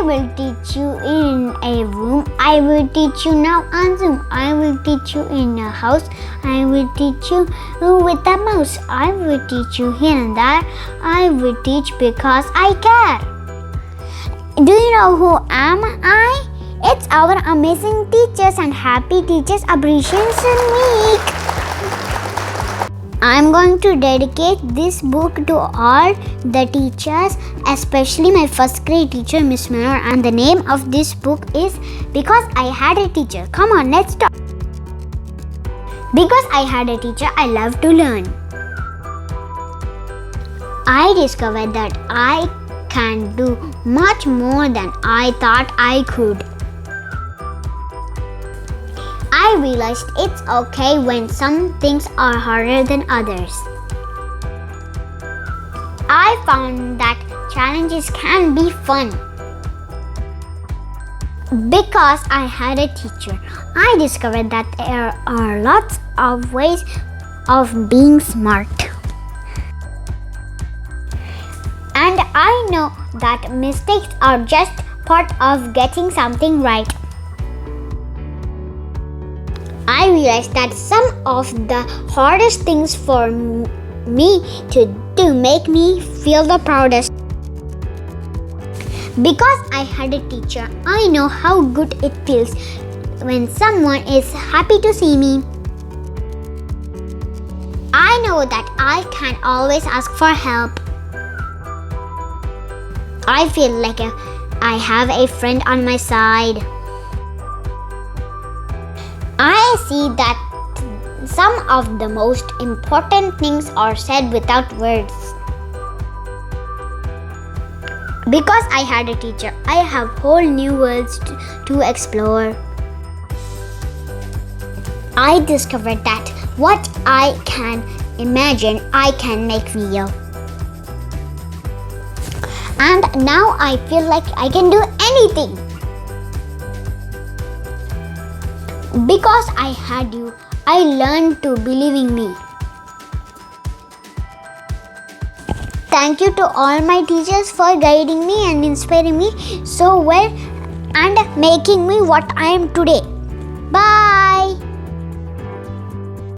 will teach you in a room. I will teach you now on Zoom. I will teach you in a house. I will teach you with a mouse. I will teach you here and there. I will teach because I care. Do you know who am I? It's our amazing teachers and happy Teachers Appreciation Week. I'm going to dedicate this book to all the teachers, especially my first grade teacher, Miss Manor. And the name of this book is Because I Had a Teacher. Come on, let's talk. Because I had a teacher, I love to learn. I discovered that I can do much more than I thought I could. I realized it's okay when some things are harder than others. I found that challenges can be fun. Because I had a teacher, I discovered that there are lots of ways of being smart. And I know that mistakes are just part of getting something right. I realized that some of the hardest things for me to do make me feel the proudest. Because I had a teacher, I know how good it feels when someone is happy to see me. I know that I can always ask for help. I feel like I have a friend on my side. I see that some of the most important things are said without words. Because I had a teacher, I have whole new worlds to explore. I discovered that what I can imagine, I can make real. And now I feel like I can do anything. Because I had you, I learned to believe in me. Thank you to all my teachers for guiding me and inspiring me so well and making me what I am today. Bye.